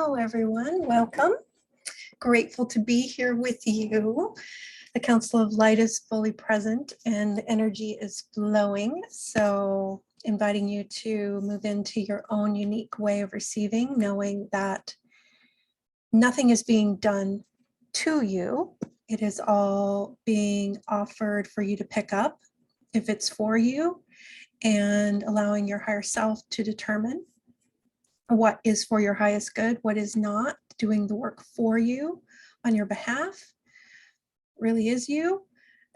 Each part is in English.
Hello, everyone. Welcome. Grateful to be here with you. The Council of Light is fully present and the energy is flowing. So inviting you to move into your own unique way of receiving, knowing that nothing is being done to you. It is all being offered for you to pick up if it's for you, and allowing your higher self to determine what is for your highest good, what is not, doing the work for you on your behalf really is you.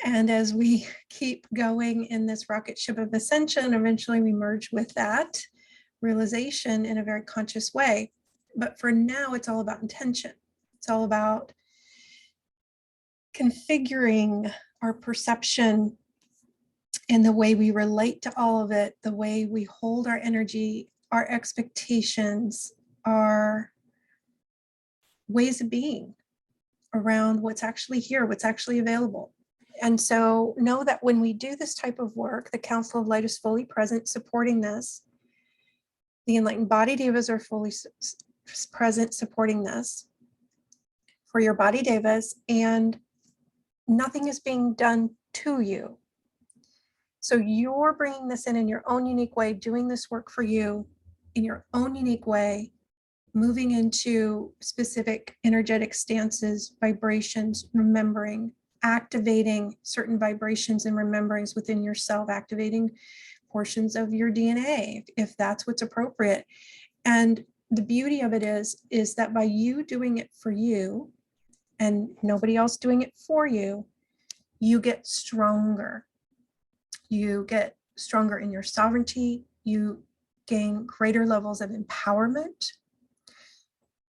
And as we keep going in this rocket ship of ascension, eventually we merge with that realization in a very conscious way. But for now, it's all about intention. It's all about configuring our perception and the way we relate to all of it, the way we hold our energy, our expectations, our ways of being around what's actually here, what's actually available. And so know that when we do this type of work, the Council of Light is fully present, supporting this. The Enlightened Body Devas are fully present, supporting this for your Body Devas, and nothing is being done to you. So you're bringing this in your own unique way, doing this work for you in your own unique way, moving into specific energetic stances, vibrations, remembering, activating certain vibrations and rememberings within yourself, activating portions of your DNA, if that's what's appropriate. And the beauty of it is that by you doing it for you and nobody else doing it for you, you get stronger. You get stronger in your sovereignty. You gain greater levels of empowerment.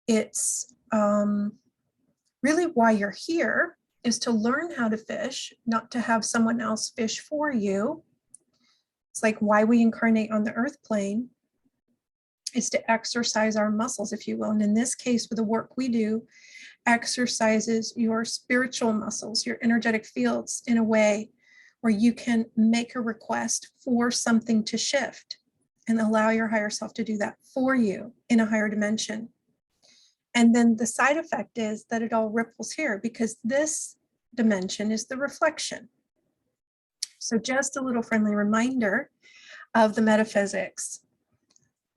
It's really why you're here, is to learn how to fish, not to have someone else fish for you. It's like why we incarnate on the earth plane is to exercise our muscles, if you will. And in this case, with the work we do, exercises your spiritual muscles, your energetic fields in a way where you can make a request for something to shift and allow your higher self to do that for you in a higher dimension. And then the side effect is that it all ripples here, because this dimension is the reflection. So just a little friendly reminder of the metaphysics.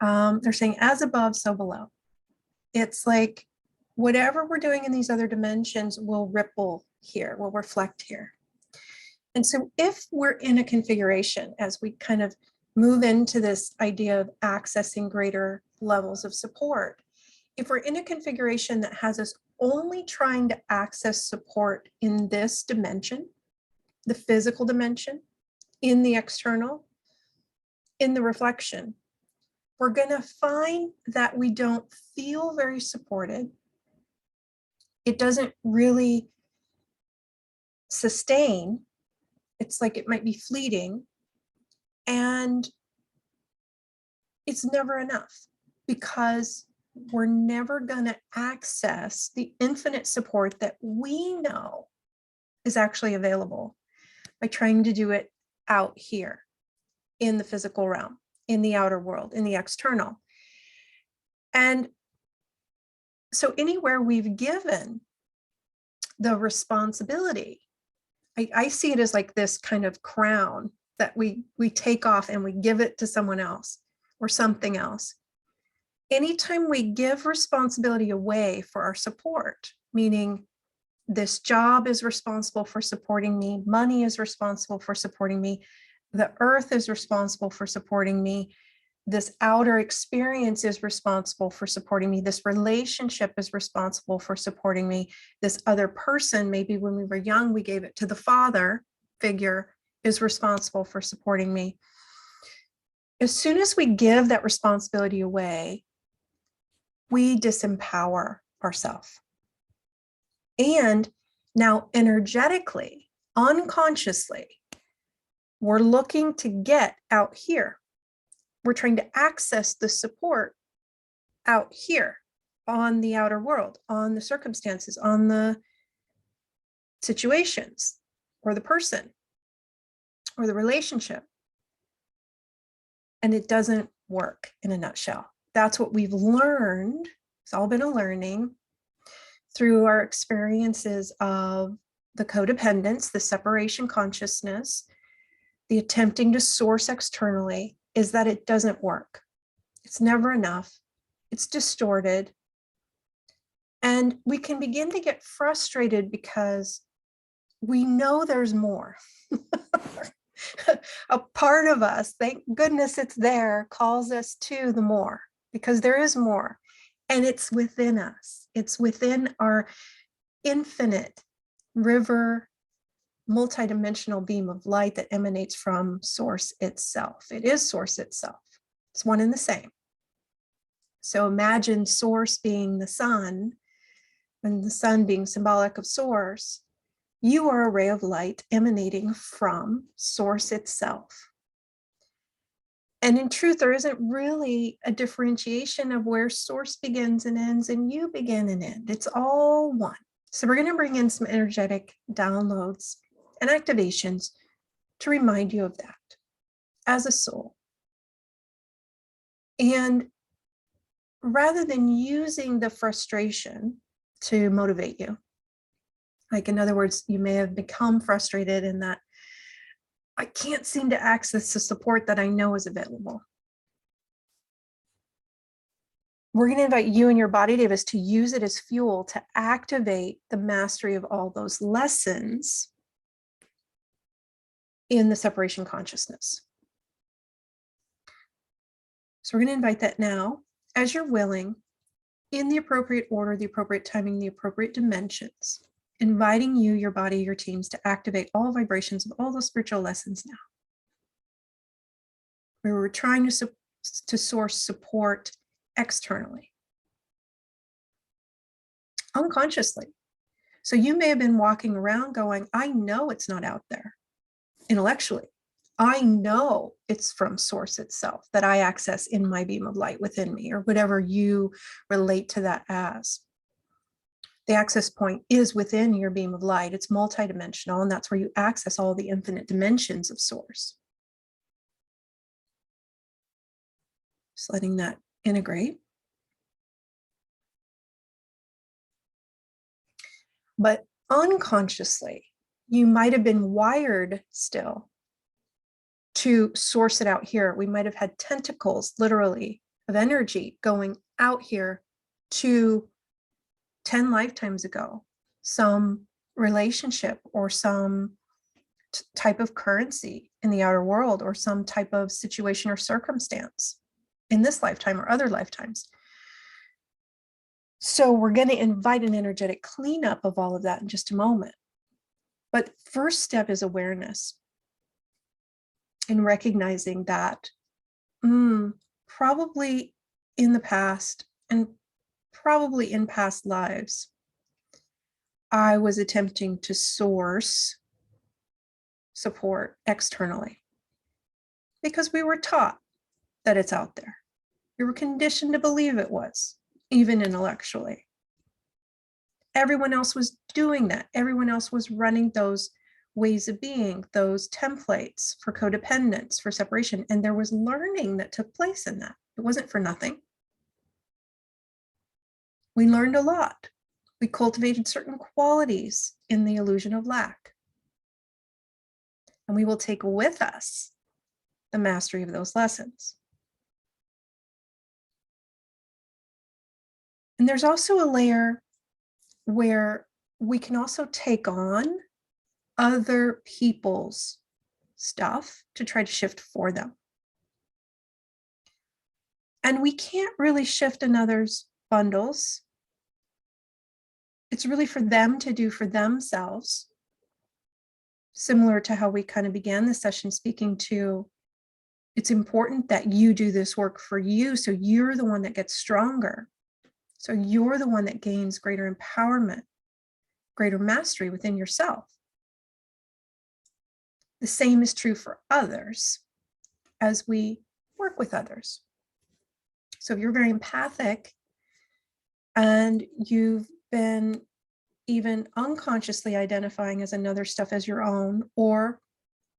They're saying as above, so below. It's like whatever we're doing in these other dimensions will ripple here, will reflect here. And so if we're in a configuration, as we kind of move into this idea of accessing greater levels of support, if we're in a configuration that has us only trying to access support in this dimension, the physical dimension, in the external, in the reflection, we're going to find that we don't feel very supported. It doesn't really sustain. It's like it might be fleeting, and it's never enough, because we're never going to access the infinite support that we know is actually available by trying to do it out here in the physical realm, in the outer world, in the external. And so anywhere we've given the responsibility, I see it as like this kind of crown that we take off and we give it to someone else or something else. Anytime we give responsibility away for our support, meaning this job is responsible for supporting me, money is responsible for supporting me, the earth is responsible for supporting me, this outer experience is responsible for supporting me, this relationship is responsible for supporting me, this other person, maybe when we were young, we gave it to the father figure, is responsible for supporting me. As soon as we give that responsibility away, we disempower ourselves. And now energetically, unconsciously, we're looking to get out here. We're trying to access the support out here on the outer world, on the circumstances, on the situations, or the person, or the relationship. And it doesn't work in a nutshell. That's what we've learned It's all been a learning through our experiences of the codependence, the separation consciousness, the attempting to source externally, is that it doesn't work. It's never enough. It's distorted. And we can begin to get frustrated because we know there's more. A part of us, thank goodness it's there, calls us to the more, because there is more. And it's within us. It's within our infinite river, multidimensional beam of light that emanates from Source itself. It is Source itself. It's one and the same. So imagine Source being the sun, and the sun being symbolic of Source. You are a ray of light emanating from Source itself. And in truth, there isn't really a differentiation of where Source begins and ends and you begin and end. It's all one. So we're going to bring in some energetic downloads and activations to remind you of that as a soul. And rather than using the frustration to motivate you, like in other words, you may have become frustrated in that I can't seem to access the support that I know is available. We're going to invite you and your body, Davis, to use it as fuel to activate the mastery of all those lessons in the separation consciousness. So we're going to invite that now, as you're willing, in the appropriate order, the appropriate timing, the appropriate dimensions, inviting you, your body, your teams to activate all vibrations of all those spiritual lessons now. Where we're trying to source support externally, unconsciously. So you may have been walking around going, I know it's not out there intellectually. I know it's from Source itself that I access in my beam of light within me, or whatever you relate to that as. The access point is within your beam of light. It's multidimensional, and that's where you access all the infinite dimensions of Source. Just letting that integrate. But unconsciously, you might have been wired still to source it out here. We might have had tentacles, literally, of energy going out here to 10 lifetimes ago, some relationship or some type of currency in the outer world, or some type of situation or circumstance in this lifetime or other lifetimes. So we're going to invite an energetic cleanup of all of that in just a moment. But first step is awareness, and recognizing that probably in the past and probably in past lives, I was attempting to source support externally because we were taught that it's out there. We were conditioned to believe it was, even intellectually. Everyone else was doing that. Everyone else was running those ways of being, those templates for codependence, for separation. And there was learning that took place in that. It wasn't for nothing. We learned a lot. We cultivated certain qualities in the illusion of lack. And we will take with us the mastery of those lessons. And there's also a layer where we can also take on other people's stuff to try to shift for them. And we can't really shift another's bundles. It's really for them to do for themselves. Similar to how we kind of began the session speaking to, it's important that you do this work for you, so you're the one that gets stronger. So you're the one that gains greater empowerment, greater mastery within yourself. The same is true for others as we work with others. So if you're very empathic and you've been even unconsciously identifying as another stuff as your own, or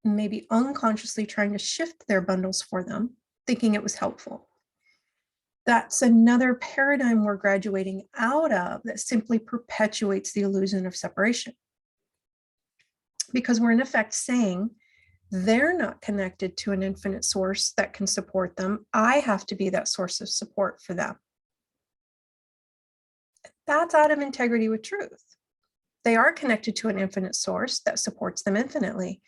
maybe unconsciously trying to shift their bundles for them, thinking it was helpful, That's another paradigm we're graduating out of that simply perpetuates the illusion of separation. Because we're in effect saying they're not connected to an infinite source that can support them. I have to be that source of support for them. That's out of integrity with truth. They are connected to an infinite source that supports them infinitely.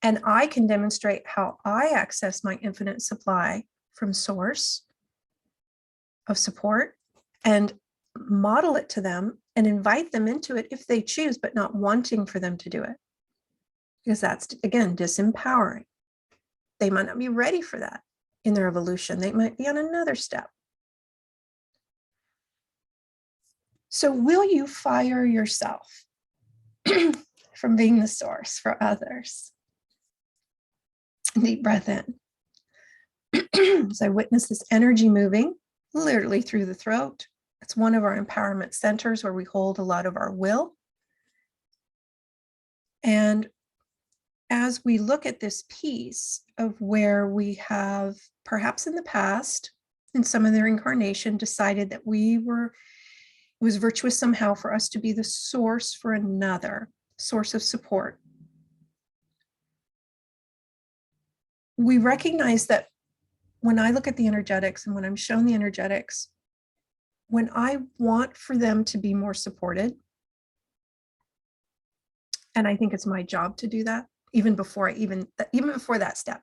And I can demonstrate how I access my infinite supply from source of support and model it to them and invite them into it if they choose, but not wanting for them to do it. Because that's, again, disempowering. They might not be ready for that in their evolution. They might be on another step. So will you fire yourself from being the source for others? Deep breath in. As I witness this energy moving literally through the throat. It's one of our empowerment centers where we hold a lot of our will. And as we look at this piece of where we have, perhaps in the past, in some of their incarnation, decided that it was virtuous somehow for us to be the source for another, source of support. We recognize that when I look at the energetics and when I'm shown the energetics, when I want for them to be more supported, and I think it's my job to do that, even before that step,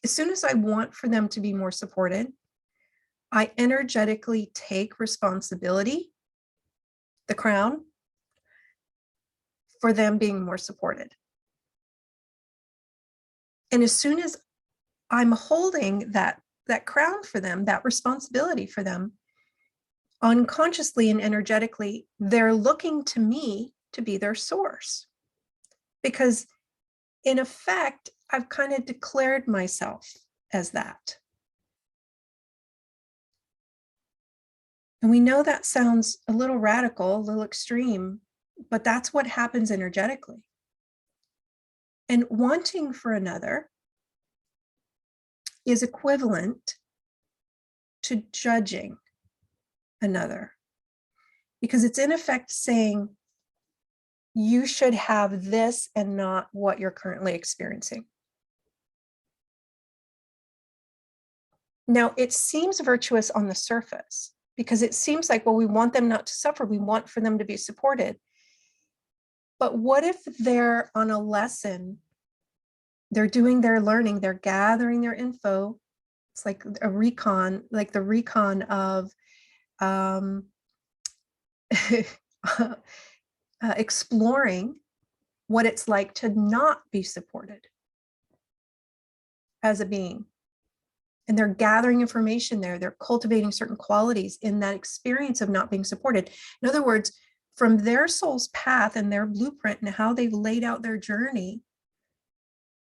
as soon as I want for them to be more supported, I energetically take responsibility, the crown, for them being more supported. And as soon as I'm holding that crown for them, that responsibility for them, unconsciously and energetically, they're looking to me to be their source. Because in effect, I've kind of declared myself as that. And we know that sounds a little radical, a little extreme, but that's what happens energetically. And wanting for another is equivalent to judging another, because it's in effect saying, you should have this and not what you're currently experiencing. Now, it seems virtuous on the surface because it seems like, well, we want them not to suffer. We want for them to be supported. But what if they're on a lesson, they're doing their learning, they're gathering their info. It's like a recon, like the recon of exploring what it's like to not be supported as a being. And they're gathering information there. They're cultivating certain qualities in that experience of not being supported. In other words, from their soul's path and their blueprint and how they've laid out their journey,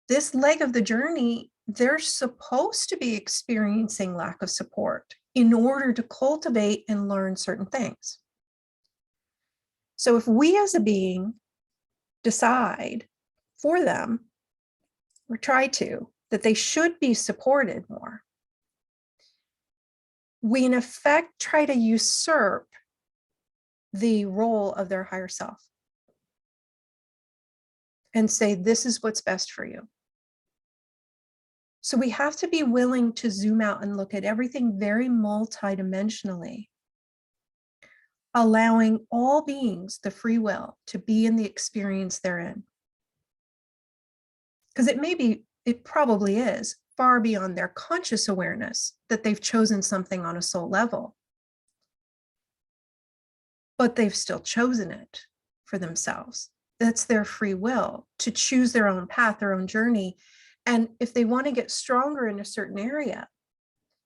this leg of the journey, they're supposed to be experiencing lack of support in order to cultivate and learn certain things. So if we as a being decide for them, or try to, that they should be supported more, we in effect try to usurp the role of their higher self and say, this is what's best for you. So we have to be willing to zoom out and look at everything very multidimensionally, allowing all beings the free will to be in the experience they're in. Because it probably is far beyond their conscious awareness that they've chosen something on a soul level. But they've still chosen it for themselves. That's their free will to choose their own path, their own journey. And if they want to get stronger in a certain area,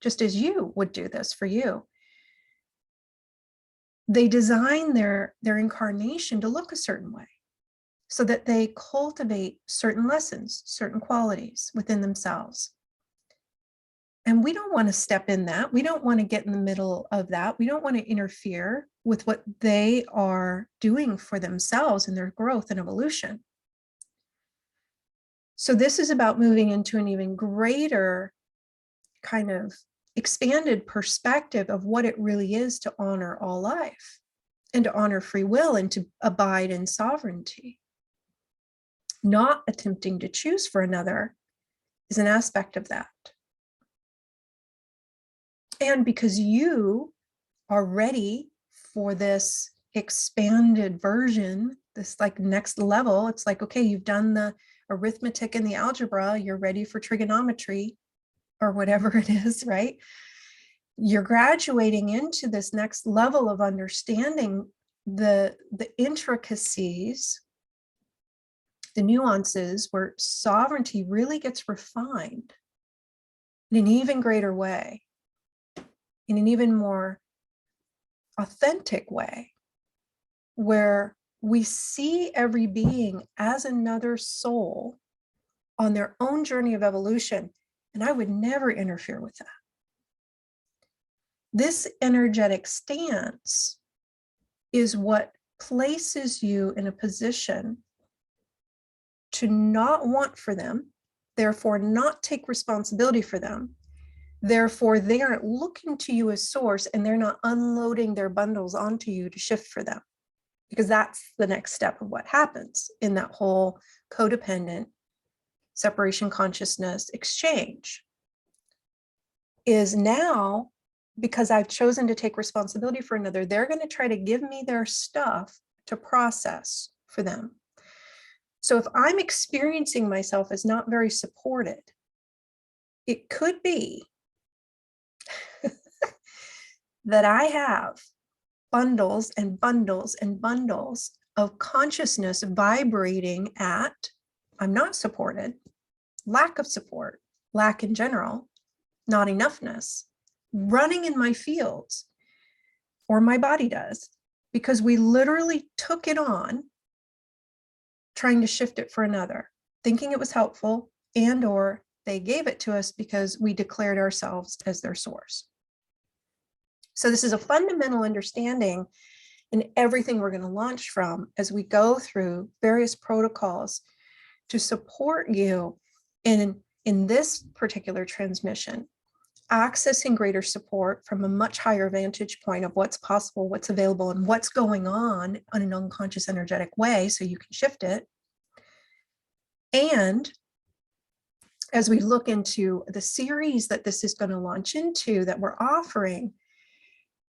just as you would do this for you, they design their incarnation to look a certain way so that they cultivate certain lessons, certain qualities within themselves. And we don't want to step in that. We don't want to get in the middle of that. We don't want to interfere with what they are doing for themselves in their growth and evolution. So this is about moving into an even greater kind of expanded perspective of what it really is to honor all life and to honor free will and to abide in sovereignty. Not attempting to choose for another is an aspect of that. And because you are ready for this expanded version, this like next level, it's like, okay, you've done the arithmetic and the algebra, you're ready for trigonometry or whatever it is, right? You're graduating into this next level of understanding the intricacies, the nuances where sovereignty really gets refined in an even greater way, in an even more authentic way, where we see every being as another soul on their own journey of evolution. And I would never interfere with that. This energetic stance is what places you in a position to not want for them, therefore not take responsibility for them. Therefore, they aren't looking to you as source and they're not unloading their bundles onto you to shift for them. Because that's the next step of what happens in that whole codependent separation consciousness exchange. Is now, because I've chosen to take responsibility for another, they're going to try to give me their stuff to process for them. So if I'm experiencing myself as not very supported, it could be that I have bundles and bundles and bundles of consciousness vibrating at, I'm not supported, lack of support, lack in general, not enoughness, running in my fields, or my body does, because we literally took it on trying to shift it for another, thinking it was helpful, and or they gave it to us because we declared ourselves as their source. So this is a fundamental understanding in everything we're going to launch from as we go through various protocols to support you in this particular transmission, accessing greater support from a much higher vantage point of what's possible, what's available, and what's going on in an unconscious energetic way so you can shift it. And as we look into the series that this is going to launch into, that we're offering,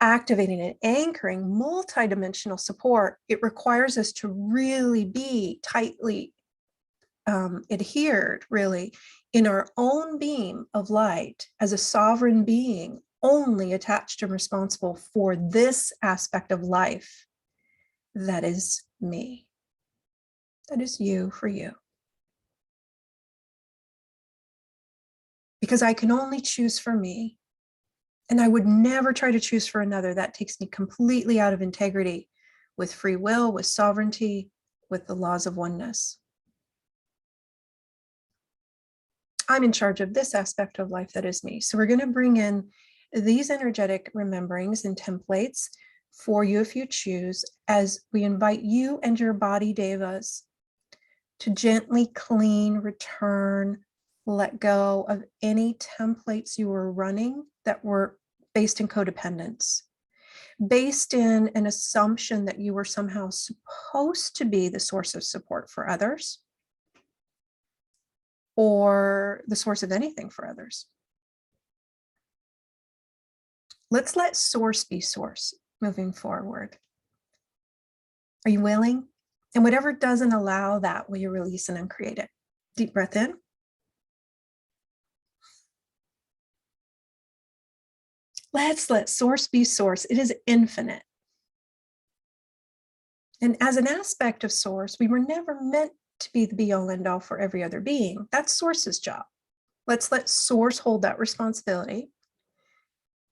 activating and anchoring multidimensional support, it requires us to really be tightly adhered, really, in our own beam of light as a sovereign being, only attached and responsible for this aspect of life that is me, that is you for you. Because I can only choose for me, and I would never try to choose for another. That takes me completely out of integrity with free will, with sovereignty, with the laws of oneness. I'm in charge of this aspect of life that is me. So we're going to bring in these energetic rememberings and templates for you if you choose, as we invite you and your body devas to gently clean, return, let go of any templates you were running that were based in codependence, based in an assumption that you were somehow supposed to be the source of support for others, or the source of anything for others. Let's let source be source moving forward. Are you willing? And whatever doesn't allow that, will you release and uncreate it? Deep breath in. Let's let source be source. It is infinite. And as an aspect of source, we were never meant to be the be-all end-all for every other being. That's source's job. Let's let source hold that responsibility.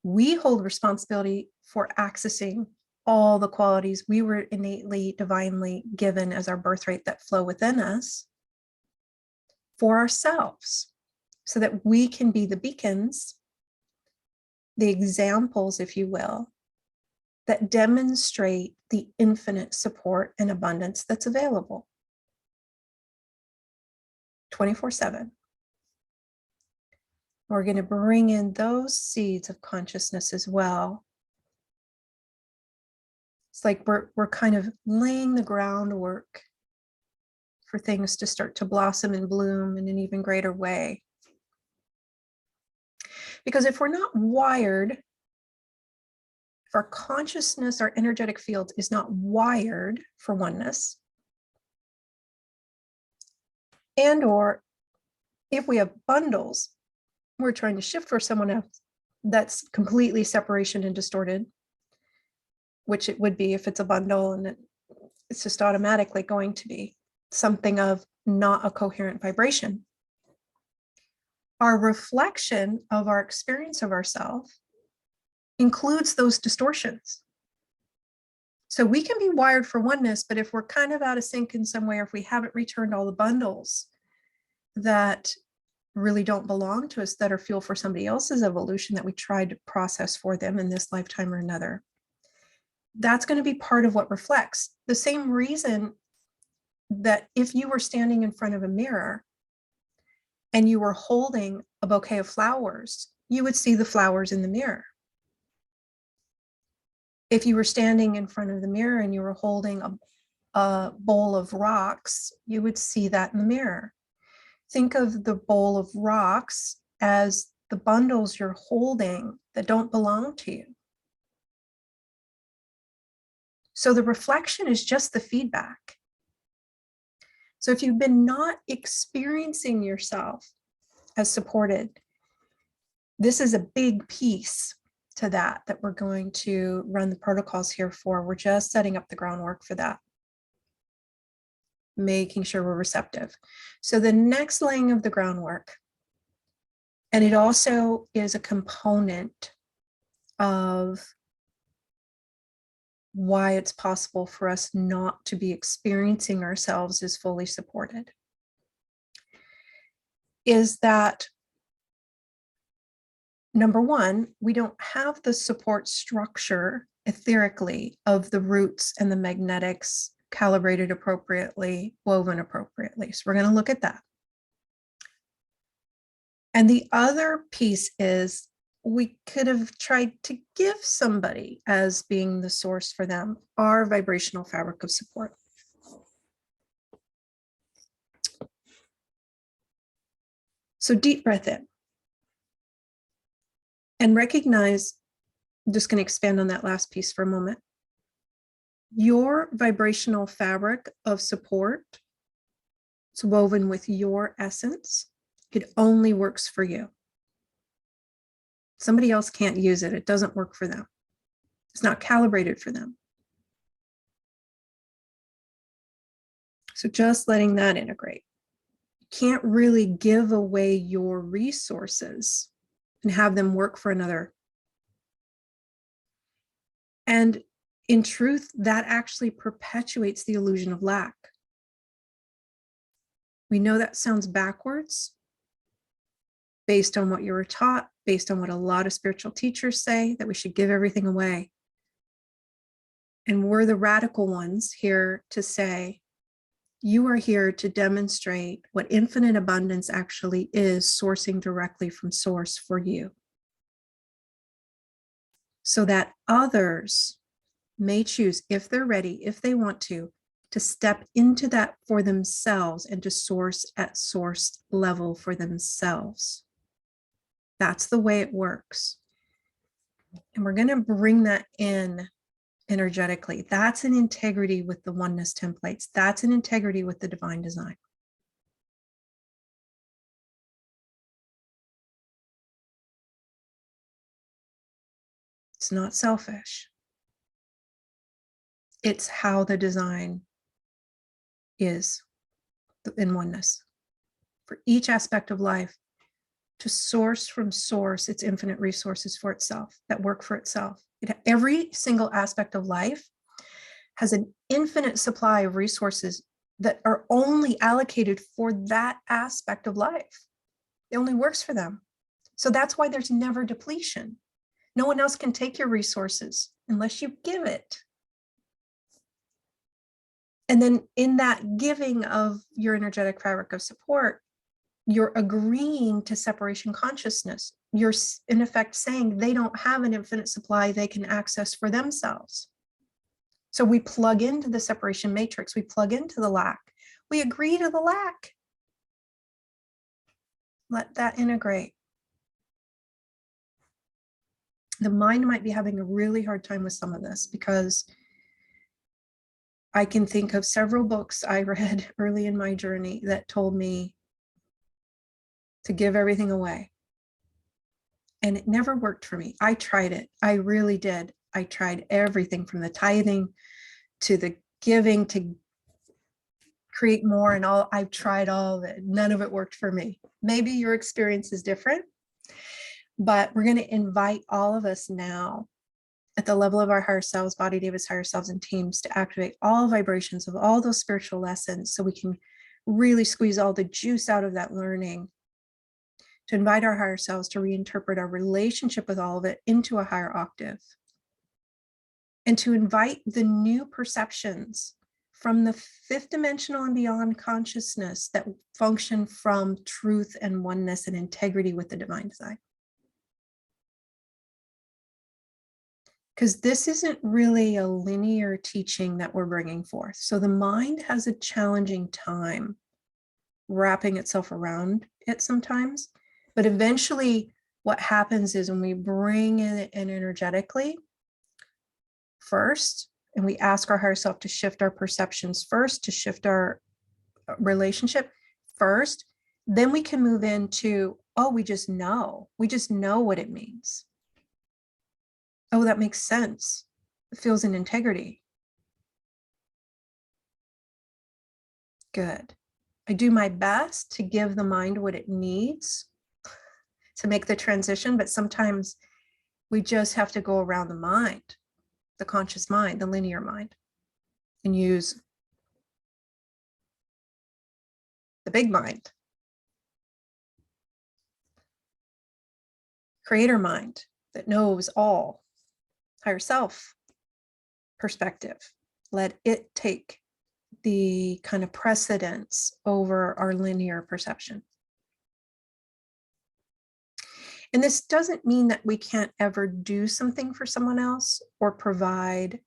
We hold responsibility for accessing all the qualities we were innately, divinely given as our birthright that flow within us for ourselves, so that we can be the beacons, the examples, if you will, that demonstrate the infinite support and abundance that's available 24/7. We're going to bring in those seeds of consciousness as well. It's like we're kind of laying the groundwork for things to start to blossom and bloom in an even greater way. Because if we're not wired, if our consciousness, our energetic field is not wired for oneness, and or if we have bundles, we're trying to shift for someone else, that's completely separation and distorted, which it would be if it's a bundle, and it's just automatically going to be something of not a coherent vibration. Our reflection of our experience of ourselves includes those distortions. So we can be wired for oneness, but if we're kind of out of sync in some way, or if we haven't returned all the bundles that really don't belong to us, that are fuel for somebody else's evolution that we tried to process for them in this lifetime or another, that's going to be part of what reflects. The same reason that if you were standing in front of a mirror and you were holding a bouquet of flowers, you would see the flowers in the mirror. If you were standing in front of the mirror and you were holding a bowl of rocks, you would see that in the mirror. Think of the bowl of rocks as the bundles you're holding that don't belong to you. So the reflection is just the feedback. So if you've been not experiencing yourself as supported, this is a big piece to that we're going to run the protocols here for. We're just setting up the groundwork for that, making sure we're receptive. So the next laying of the groundwork, and it also is a component of why it's possible for us not to be experiencing ourselves as fully supported, is that number one, we don't have the support structure etherically of the roots and the magnetics calibrated appropriately, woven appropriately. So we're going to look at that. And the other piece is we could have tried to give somebody as being the source for them our vibrational fabric of support. So deep breath in. And recognize, I'm just going to expand on that last piece for a moment. Your vibrational fabric of support, it's woven with your essence. It only works for you. Somebody else can't use it. It doesn't work for them. It's not calibrated for them. So just letting that integrate. You can't really give away your resources and have them work for another. And in truth, that actually perpetuates the illusion of lack. We know that sounds backwards based on what you were taught, based on what a lot of spiritual teachers say, that we should give everything away. And we're the radical ones here to say, you are here to demonstrate what infinite abundance actually is, sourcing directly from source for you, so that others may choose, if they're ready, if they want to step into that for themselves and to source at source level for themselves. That's the way it works. And we're going to bring that in energetically. That's an integrity with the oneness templates. That's an integrity with the divine design. It's not selfish. It's how the design is in oneness. For each aspect of life, to source from source its infinite resources for itself that work for itself. Every single aspect of life has an infinite supply of resources that are only allocated for that aspect of life. It only works for them. So that's why there's never depletion. No one else can take your resources unless you give it. And then in that giving of your energetic fabric of support, you're agreeing to separation consciousness. You're in effect saying they don't have an infinite supply they can access for themselves. So we plug into the separation matrix, we plug into the lack, we agree to the lack. Let that integrate. The mind might be having a really hard time with some of this, because I can think of several books I read early in my journey that told me to give everything away. And it never worked for me. I tried it. I really did. I tried everything from the tithing to the giving to create more and all. I've tried all of it. None of it worked for me. Maybe your experience is different, but we're going to invite all of us now at the level of our higher selves, body, Davis, higher selves, and teams to activate all vibrations of all those spiritual lessons so we can really squeeze all the juice out of that learning, to invite our higher selves to reinterpret our relationship with all of it into a higher octave, and to invite the new perceptions from the fifth dimensional and beyond consciousness that function from truth and oneness and integrity with the divine design. Because this isn't really a linear teaching that we're bringing forth. So the mind has a challenging time wrapping itself around it sometimes. But eventually what happens is when we bring it in energetically first, and we ask our higher self to shift our perceptions first, to shift our relationship first, then we can move into, oh, we just know what it means. Oh, that makes sense. It feels in integrity. Good. I do my best to give the mind what it needs to make the transition, but sometimes we just have to go around the mind, the conscious mind, the linear mind, and use the big mind, creator mind that knows all, higher self perspective. Let it take the kind of precedence over our linear perception. And this doesn't mean that we can't ever do something for someone else or provide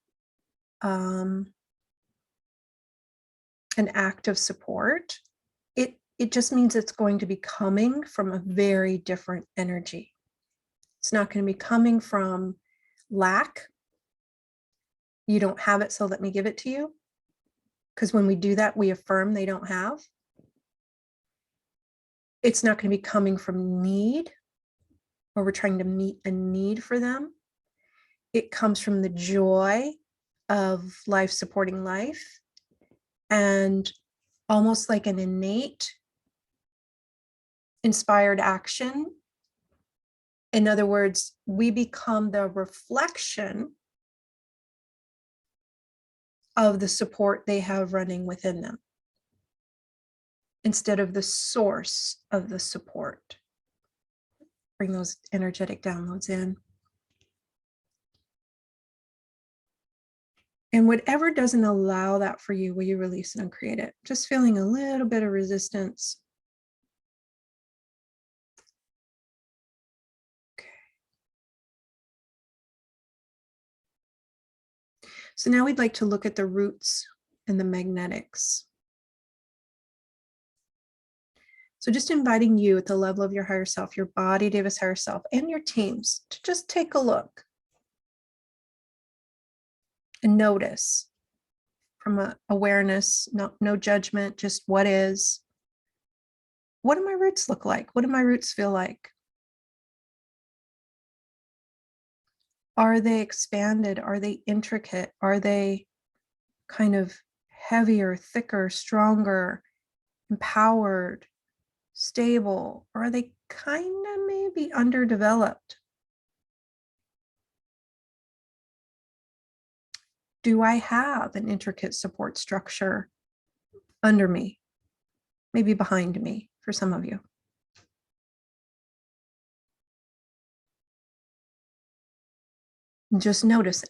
an act of support. It just means it's going to be coming from a very different energy. It's not going to be coming from lack. You don't have it, so let me give it to you. Because when we do that, we affirm they don't have. It's not going to be coming from need, or we're trying to meet a need for them. It comes from the joy of life supporting life, and almost like an innate inspired action. In other words, we become the reflection of the support they have running within them, instead of the source of the support. Bring those energetic downloads in. And whatever doesn't allow that for you, will you release and uncreate it? Just feeling a little bit of resistance. Okay. So now we'd like to look at the roots and the magnetics. So just inviting you at the level of your higher self, your body, Davis higher self, and your teams to just take a look and notice from a awareness, no judgment, just what is. What do my roots look like? What do my roots feel like? Are they expanded? Are they intricate? Are they kind of heavier, thicker, stronger, empowered, stable? Or are they kind of maybe underdeveloped? Do I have an intricate support structure under me? Maybe behind me for some of you. Just noticing.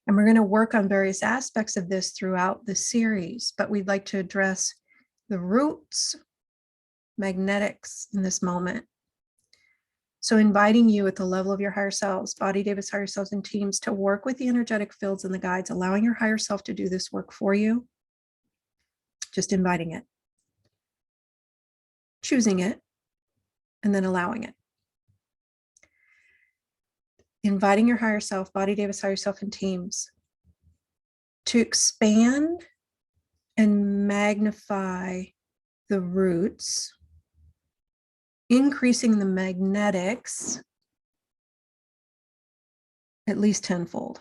And we're going to work on various aspects of this throughout the series, but we'd like to address the roots, magnetics in this moment. So inviting you at the level of your higher selves, body, Davis, higher selves, and teams to work with the energetic fields and the guides, allowing your higher self to do this work for you. Just inviting it, choosing it, and then allowing it. Inviting your higher self, body, Davis, higher self, and teams to expand and magnify the roots, increasing the magnetics at least tenfold.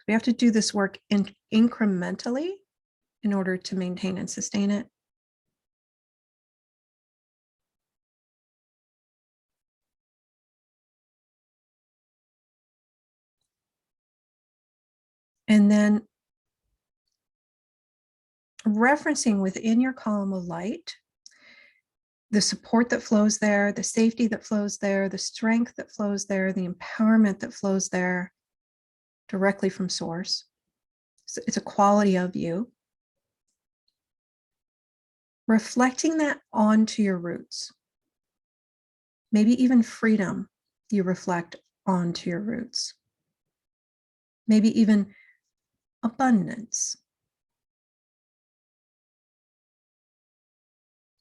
We have to do this work incrementally in order to maintain and sustain it. And then referencing within your column of light, the support that flows there, the safety that flows there, the strength that flows there, the empowerment that flows there directly from source. So it's a quality of you. Reflecting that onto your roots. Maybe even freedom you reflect onto your roots. Maybe even abundance.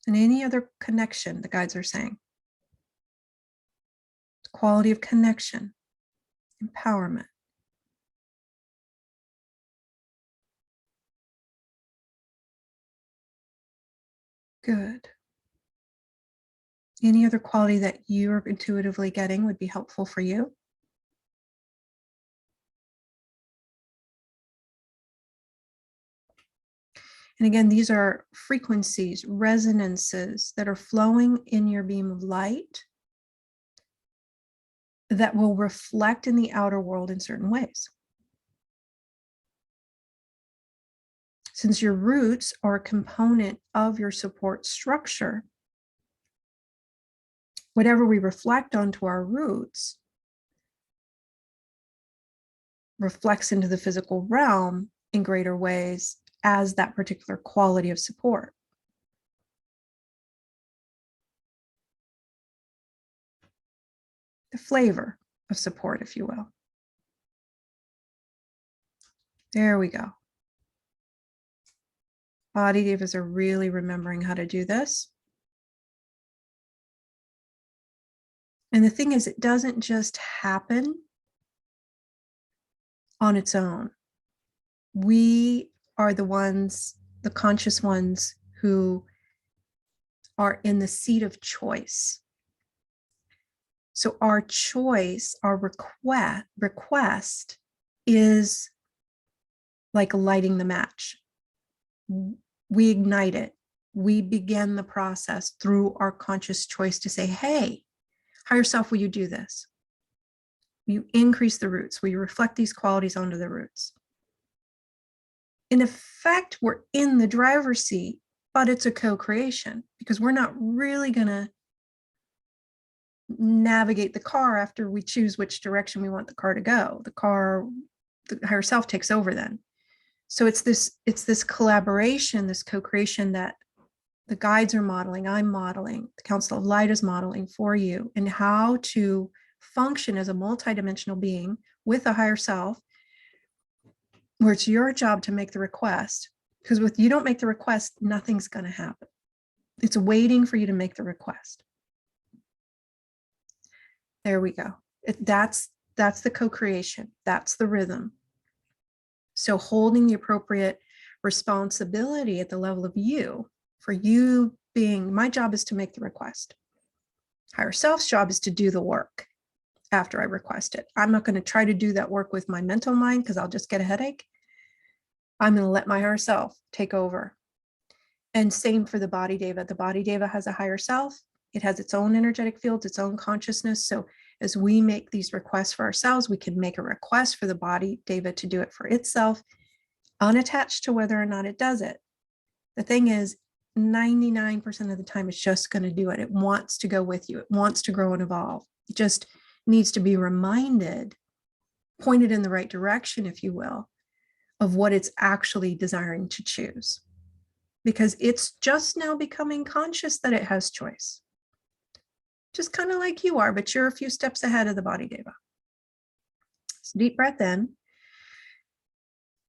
And any other connection the guides are saying. Quality of connection, empowerment. Good. Any other quality that you're intuitively getting would be helpful for you. And again, these are frequencies, resonances that are flowing in your beam of light that will reflect in the outer world in certain ways. Since your roots are a component of your support structure, whatever we reflect onto our roots reflects into the physical realm in greater ways as that particular quality of support. The flavor of support, if you will. There we go. Body divas are really remembering how to do this. And the thing is, it doesn't just happen on its own. We are the ones, the conscious ones, who are in the seat of choice. So our choice, our request is like lighting the match. We ignite it. We begin the process through our conscious choice to say, hey, higher self, will you do this? Will you increase the roots? Will you reflect these qualities onto the roots? In effect, we're in the driver's seat, but it's a co-creation because we're not really going to navigate the car after we choose which direction we want the car to go. The higher self takes over then. So it's this collaboration, this co-creation that the guides are modeling, I'm modeling, the Council of Light is modeling for you, and how to function as a multidimensional being with a higher self, where it's your job to make the request. Because if you don't make the request, nothing's going to happen. It's waiting for you to make the request. There we go. That's the co-creation. That's the rhythm. So holding the appropriate responsibility at the level of you, for you being, my job is to make the request. Higher self's job is to do the work after I request it. I'm not going to try to do that work with my mental mind because I'll just get a headache. I'm going to let my higher self take over. And same for the body deva. The body deva has a higher self. It has its own energetic fields, its own consciousness. So as we make these requests for ourselves, we can make a request for the body deva to do it for itself, unattached to whether or not it does it. The thing is, 99% of the time, it's just going to do it. It wants to go with you. It wants to grow and evolve. It just needs to be reminded pointed in the right direction, if you will, of what it's actually desiring to choose. Because it's just now becoming conscious that it has choice. Just kind of like you are, but you're a few steps ahead of the body deva. So deep breath in.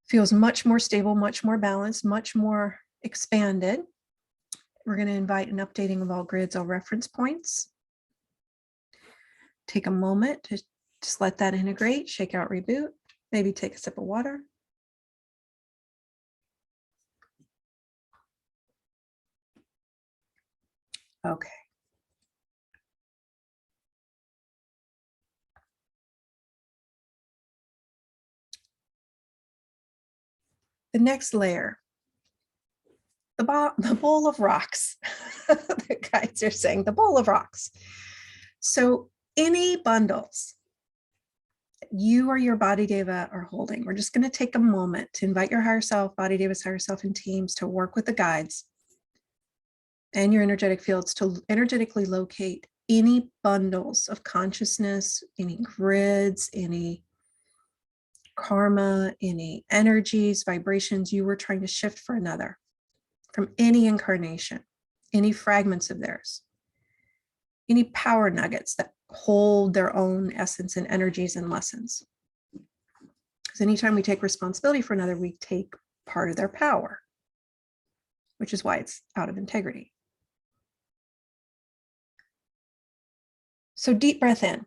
Feels much more stable, much more balanced, much more expanded. We're going to invite an updating of all grids, all reference points. Take a moment to just let that integrate, shake out, reboot. Maybe take a sip of water. Okay. The next layer, the bowl of rocks. The guides are saying the bowl of rocks. So any bundles you or your body deva are holding, we're just going to take a moment to invite your higher self, body deva's higher self, and teams to work with the guides and your energetic fields to energetically locate any bundles of consciousness, any grids, any karma, any energies, vibrations you were trying to shift for another from any incarnation, any fragments of theirs, any power nuggets that hold their own essence and energies and lessons. Because anytime we take responsibility for another, we take part of their power, which is why it's out of integrity. So deep breath in,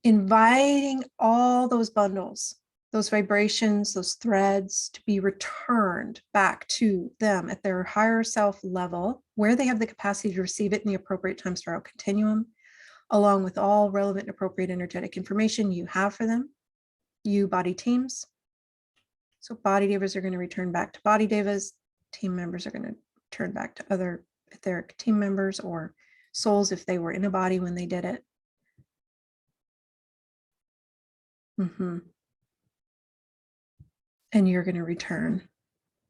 inviting all those bundles, those vibrations, those threads to be returned back to them at their higher self level, where they have the capacity to receive it in the appropriate time spiral continuum, along with all relevant and appropriate energetic information you have for them, you body teams. So body devas are going to return back to body devas. Team members are going to turn back to other etheric team members or souls if they were in a body when they did it. And you're going to return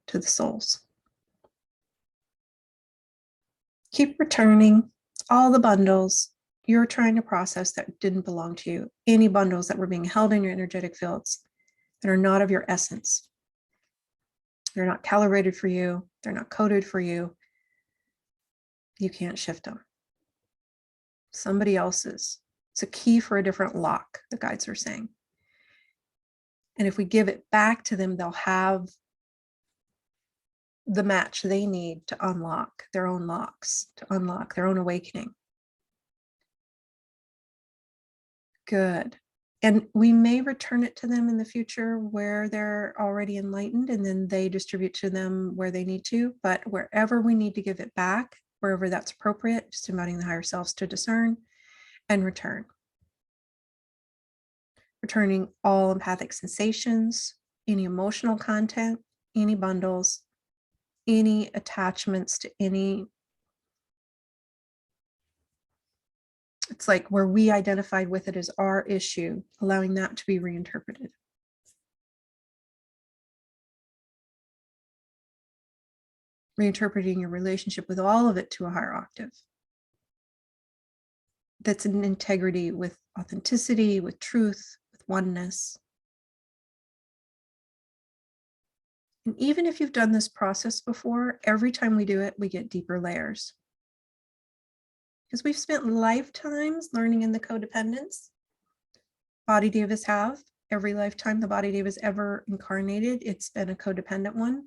to the souls. Keep returning all the bundles you're trying to process that didn't belong to you, any bundles that were being held in your energetic fields that are not of your essence. They're not calibrated for you. They're not coded for you. You can't shift them. Somebody else's. It's a key for a different lock, the guides are saying. And if we give it back to them, they'll have the match they need to unlock their own locks, to unlock their own awakening. Good. And we may return it to them in the future where they're already enlightened and then they distribute to them where they need to. But wherever we need to give it back, wherever that's appropriate, just inviting the higher selves to discern and return. Returning all empathic sensations, any emotional content, any bundles, any attachments to any. It's like where we identified with it as our issue, allowing that to be reinterpreted. Reinterpreting your relationship with all of it to a higher octave. That's in integrity with authenticity, with truth, with oneness. And even if you've done this process before, every time we do it, we get deeper layers. Because we've spent lifetimes learning in the codependence. Body devas have. Every lifetime the body devas ever incarnated, it's been a codependent one,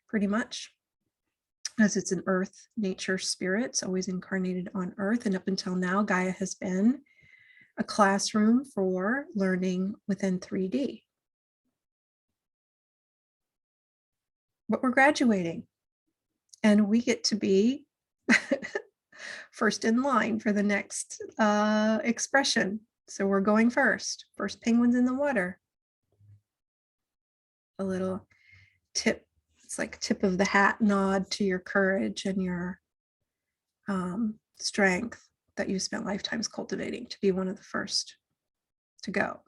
pretty much. As it's an earth nature spirit, it's always incarnated on earth. And up until now, Gaia has been a classroom for learning within 3D. But we're graduating and we get to be first in line for the next expression. So we're going first penguins in the water. A little tip, it's like tip of the hat nod to your courage and your strength that you spent lifetimes cultivating to be one of the first to go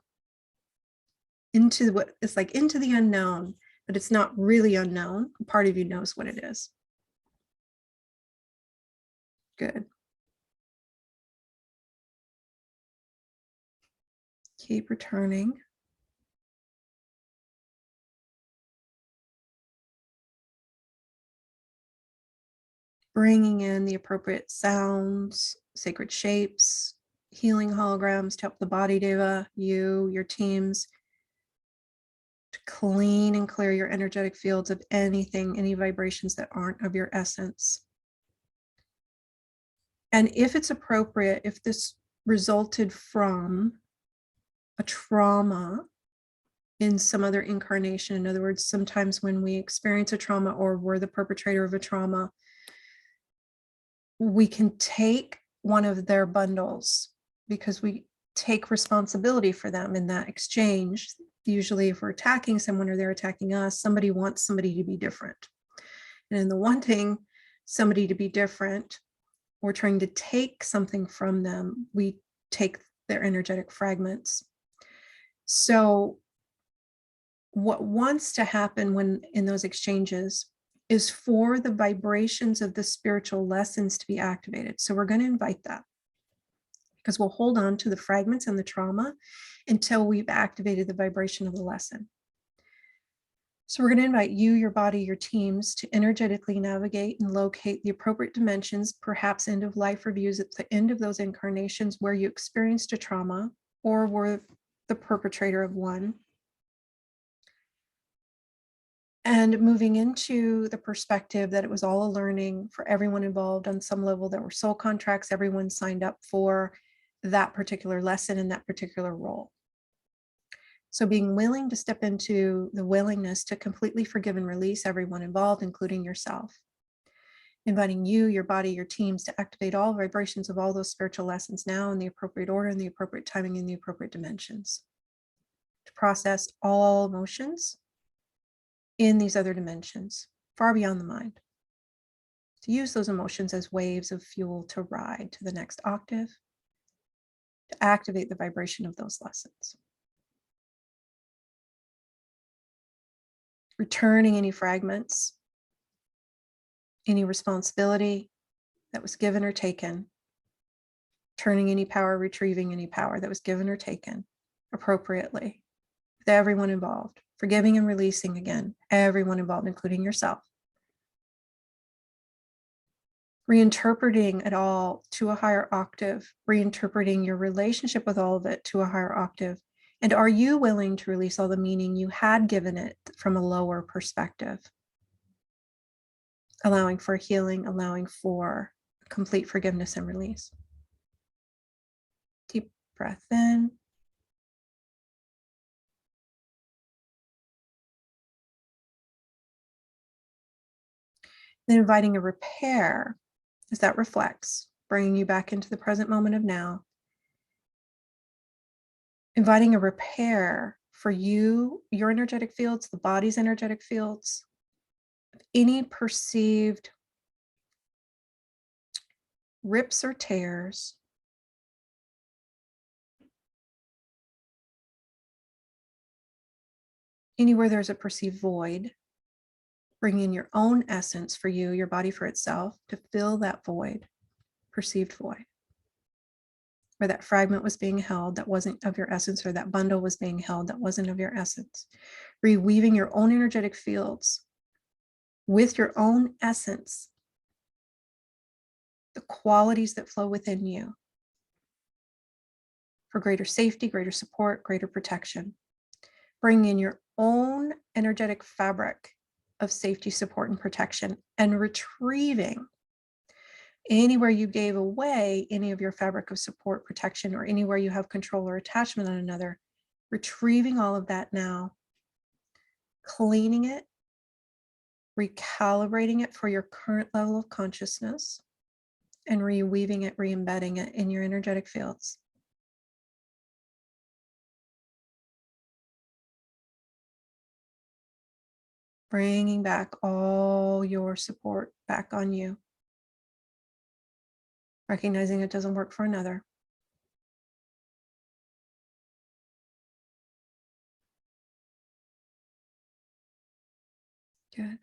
into what it's like into the unknown, but it's not really unknown. Part of you knows what it is. Good. Keep returning. bringing in the appropriate sounds, sacred shapes, healing holograms to help the body deva, you, your teams, to clean and clear your energetic fields of anything, any vibrations that aren't of your essence. And if it's appropriate, if this resulted from a trauma in some other incarnation, in other words, sometimes when we experience a trauma or we're the perpetrator of a trauma, we can take one of their bundles because we take responsibility for them in that exchange. Usually if we're attacking someone or they're attacking us, somebody wants somebody to be different. And in the wanting somebody to be different, we're trying to take something from them. We take their energetic fragments. So what wants to happen when in those exchanges is for the vibrations of the spiritual lessons to be activated. So we're going to invite that because we'll hold on to the fragments and the trauma until we've activated the vibration of the lesson. So we're going to invite you, your body, your teams to energetically navigate and locate the appropriate dimensions, perhaps end of life reviews at the end of those incarnations where you experienced a trauma or were the perpetrator of one. And moving into the perspective that it was all a learning for everyone involved on some level. There were soul contracts, everyone signed up for that particular lesson in that particular role. So being willing to step into the willingness to completely forgive and release everyone involved, including yourself. Inviting you, your body, your teams to activate all vibrations of all those spiritual lessons now in the appropriate order, in the appropriate timing, in the appropriate dimensions. To process all emotions in these other dimensions, far beyond the mind. To use those emotions as waves of fuel to ride to the next octave, to activate the vibration of those lessons. Returning any fragments, any responsibility that was given or taken, turning any power, retrieving any power that was given or taken appropriately with everyone involved, forgiving and releasing again, everyone involved, including yourself. Reinterpreting it all to a higher octave, reinterpreting your relationship with all of it to a higher octave. And are you willing to release all the meaning you had given it from a lower perspective? Allowing for healing, allowing for complete forgiveness and release. Deep breath in. Then inviting a repair as that reflects, bringing you back into the present moment of now. Inviting a repair for you, your energetic fields, the body's energetic fields, any perceived rips or tears, anywhere there's a perceived void, bring in your own essence for you, your body for itself, to fill that void, perceived void, where that fragment was being held that wasn't of your essence, or that bundle was being held that wasn't of your essence. Reweaving your own energetic fields with your own essence, the qualities that flow within you for greater safety, greater support, greater protection. Bring in your own energetic fabric of safety, support, and protection, and retrieving anywhere you gave away any of your fabric of support, protection, or anywhere you have control or attachment on another, retrieving all of that now, cleaning it, recalibrating it for your current level of consciousness, and reweaving it, re-embedding it in your energetic fields. Bringing back all your support back on you. Recognizing it doesn't work for another. Good.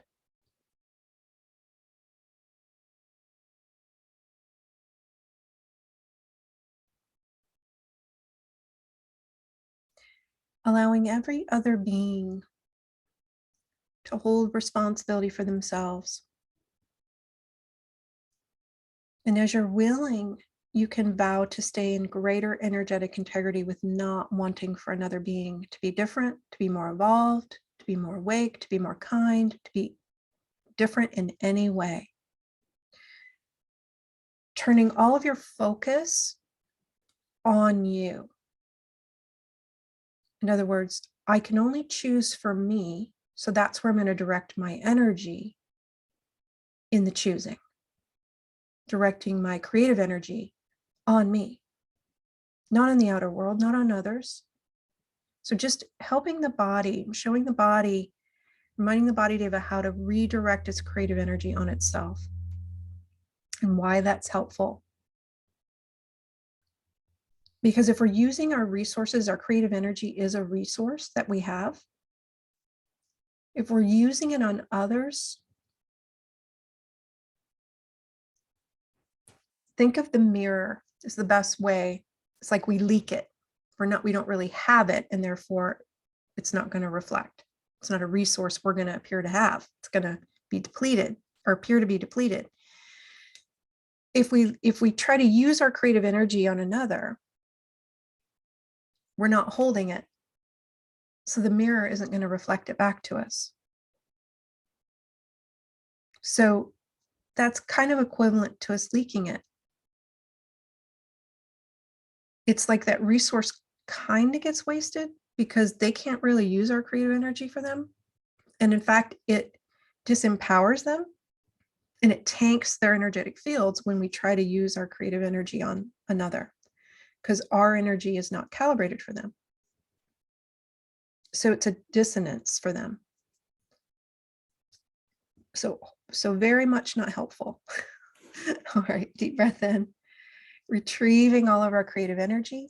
Allowing every other being to hold responsibility for themselves. And as you're willing, you can vow to stay in greater energetic integrity with not wanting for another being to be different, to be more evolved, to be more awake, to be more kind, to be different in any way. Turning all of your focus on you. In other words, I can only choose for me, so that's where I'm going to direct my energy in the choosing, directing my creative energy on me, not in the outer world, not on others. So just helping the body, showing the body, reminding the body, Deva, how to redirect its creative energy on itself and why that's helpful. Because if we're using our resources, our creative energy is a resource that we have. If we're using it on others, think of the mirror as the best way. It's like we leak it. We don't really have it, and therefore it's not going to reflect. It's not a resource we're going to appear to have. It's going to be depleted or appear to be depleted. If we try to use our creative energy on another, we're not holding it. So the mirror isn't going to reflect it back to us. So that's kind of equivalent to us leaking it. It's like that resource kind of gets wasted because they can't really use our creative energy for them. And in fact, it disempowers them and it tanks their energetic fields when we try to use our creative energy on another, because our energy is not calibrated for them. So it's a dissonance for them. So very much not helpful. All right, deep breath in, retrieving all of our creative energy,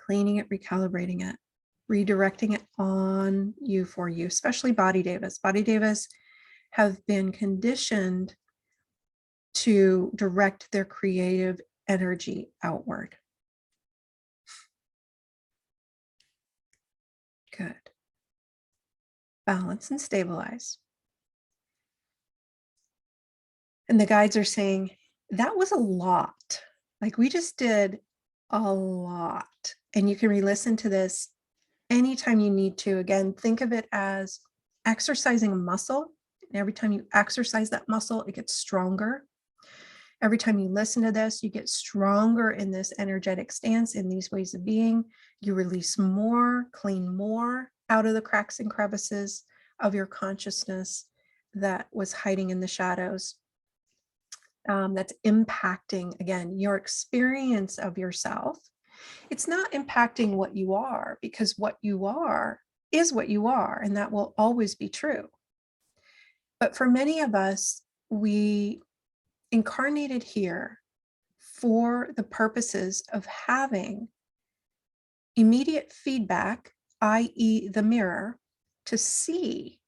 cleaning it, recalibrating it, redirecting it on you, for you, especially body devas. Body devas have been conditioned to direct their creative energy outward. Good. Balance and stabilize. And the guides are saying, that was a lot. Like we just did a lot. And you can re-listen to this anytime you need to. Again, think of it as exercising a muscle. And every time you exercise that muscle, it gets stronger. Every time you listen to this, you get stronger in this energetic stance, in these ways of being. You release more, clean more out of the cracks and crevices of your consciousness that was hiding in the shadows. That's impacting, again, your experience of yourself. It's not impacting what you are, because what you are is what you are, and that will always be true. But for many of us, we incarnated here for the purposes of having immediate feedback, i.e. the mirror, to see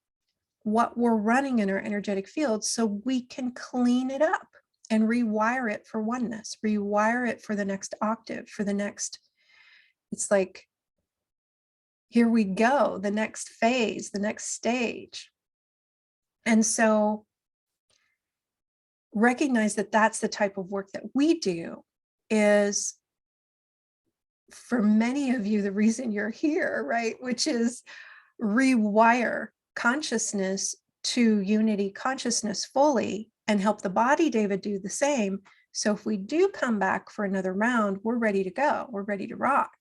what we're running in our energetic field so we can clean it up and rewire it for oneness, rewire it for the next octave, for the next, it's like, here we go, the next phase, the next stage. And so recognize that that's the type of work that we do. Is for many of you the reason you're here, right? Which is rewire consciousness to unity consciousness fully and help the body, David, do the same. So if we do come back for another round, we're ready to go. We're ready to rock.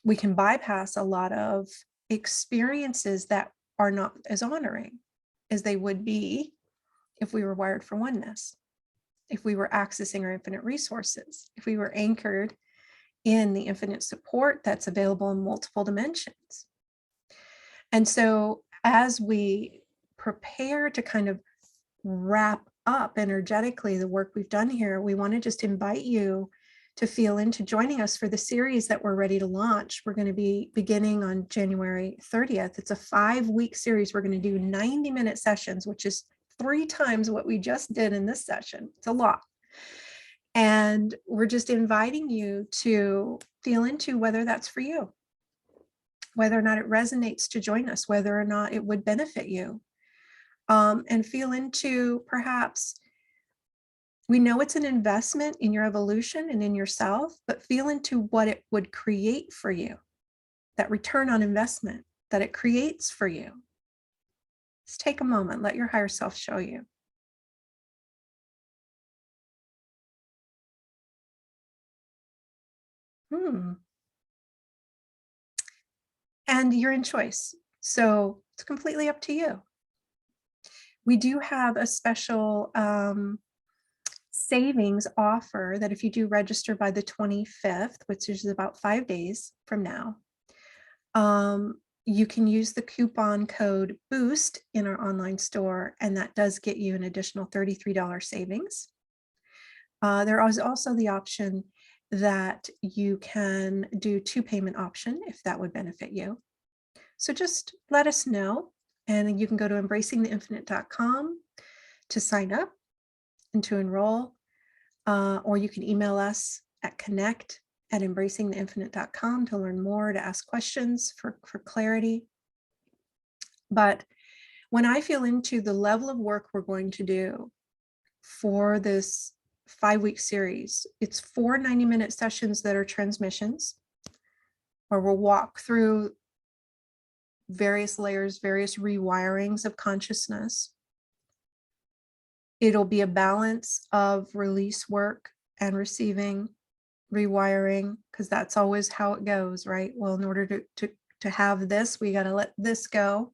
We can bypass a lot of experiences that are not as honoring as they would be if we were wired for oneness, if we were accessing our infinite resources, if we were anchored in the infinite support that's available in multiple dimensions. And so as we prepare to kind of wrap up energetically the work we've done here, we want to just invite you to feel into joining us for the series that we're ready to launch. We're going to be beginning on January 30th. It's a 5-week series. We're going to do 90-minute sessions, which is 3 times what we just did in this session. It's a lot. And we're just inviting you to feel into whether that's for you, whether or not it resonates to join us, whether or not it would benefit you, and feel into perhaps We know it's an investment in your evolution and in yourself, but feel into what it would create for you, that return on investment that it creates for you. Just take a moment, let your higher self show you. And you're in choice. So it's completely up to you. We do have a special savings offer that if you do register by the 25th, which is about 5 days from now, you can use the coupon code BOOST in our online store, and that does get you an additional $33 savings. There is also the option that you can do 2-payment option if that would benefit you. So just let us know, and you can go to EmbracingTheInfinite.com to sign up and to enroll, or you can email us at connect@embracingtheinfinite.com to learn more, to ask questions for clarity. But when I feel into the level of work we're going to do for this 5-week series, it's 4 90-minute sessions that are transmissions, where we'll walk through various layers, various rewirings of consciousness. It'll be a balance of release work and receiving, rewiring, because that's always how it goes, right? Well, in order to have this, we got to let this go.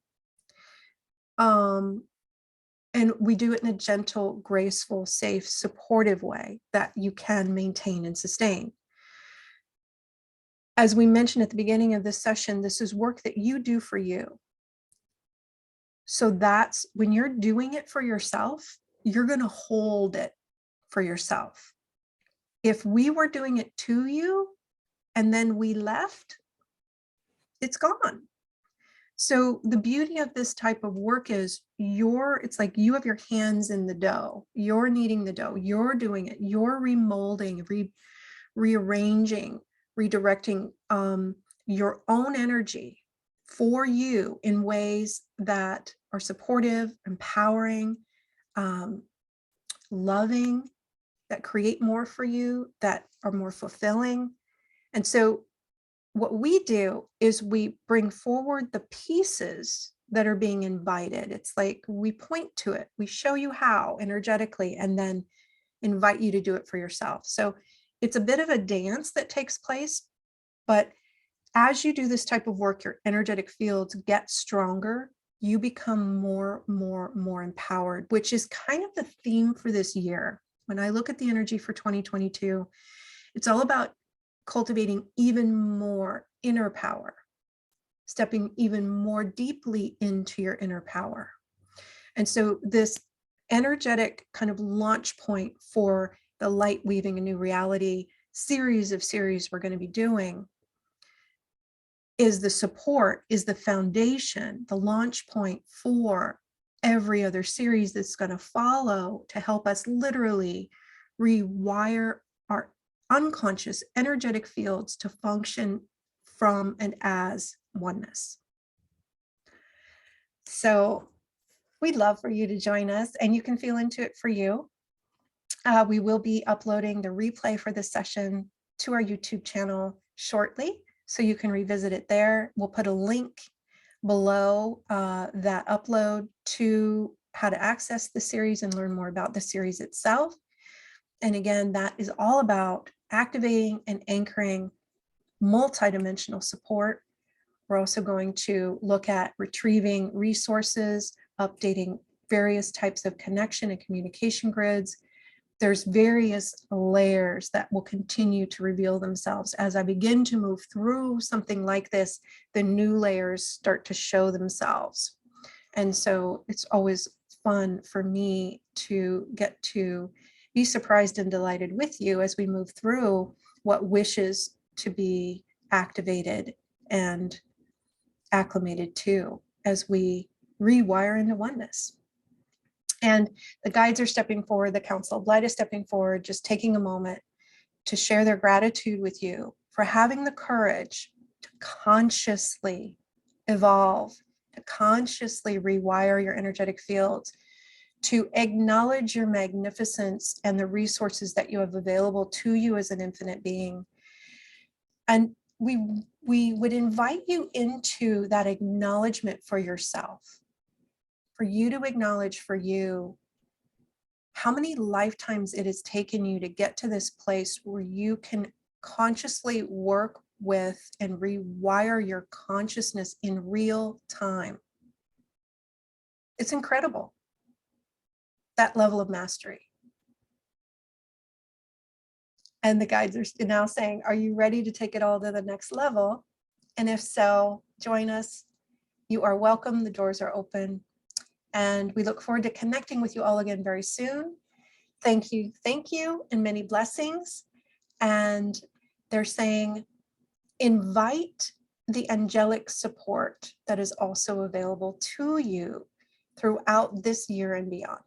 And we do it in a gentle, graceful, safe, supportive way that you can maintain and sustain. As we mentioned at the beginning of this session, this is work that you do for you. So that's when you're doing it for yourself, you're going to hold it for yourself. If we were doing it to you and then we left, it's gone. So the beauty of this type of work is it's like you have your hands in the dough. You're kneading the dough. You're doing it. You're remolding, rearranging, redirecting your own energy for you in ways that are supportive, empowering, loving, that create more for you, that are more fulfilling. And so what we do is we bring forward the pieces that are being invited. It's like we point to it, we show you how energetically, and then invite you to do it for yourself. So it's a bit of a dance that takes place, but as you do this type of work, your energetic fields get stronger. You become more empowered, which is kind of the theme for this year. When I look at the energy for 2022, it's all about cultivating even more inner power, stepping even more deeply into your inner power. And so this energetic kind of launch point for the Light Weaving a New Reality series we're going to be doing is the support, is the foundation, the launch point for every other series that's going to follow, to help us literally rewire our unconscious energetic fields to function from and as oneness. So we'd love for you to join us, and you can feel into it for you. We will be uploading the replay for this session to our YouTube channel shortly, so you can revisit it there. We'll put a link below that upload to how to access the series and learn more about the series itself. And again, that is all about activating and anchoring multidimensional support. We're also going to look at retrieving resources, updating various types of connection and communication grids. There's various layers that will continue to reveal themselves. As I begin to move through something like this, the new layers start to show themselves. And so it's always fun for me to get to be surprised and delighted with you as we move through what wishes to be activated and acclimated to as we rewire into oneness. And the guides are stepping forward, the Council of Light is stepping forward, just taking a moment to share their gratitude with you for having the courage to consciously evolve, to consciously rewire your energetic fields, to acknowledge your magnificence and the resources that you have available to you as an infinite being. And we would invite you into that acknowledgement for yourself, for you to acknowledge for you how many lifetimes it has taken you to get to this place where you can consciously work with and rewire your consciousness in real time. It's incredible, that level of mastery. And the guides are now saying, are you ready to take it all to the next level? And if so, join us. You are welcome. The doors are open. And we look forward to connecting with you all again very soon. Thank you, and many blessings. And they're saying, invite the angelic support that is also available to you throughout this year and beyond.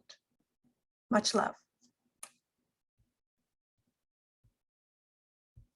Much love.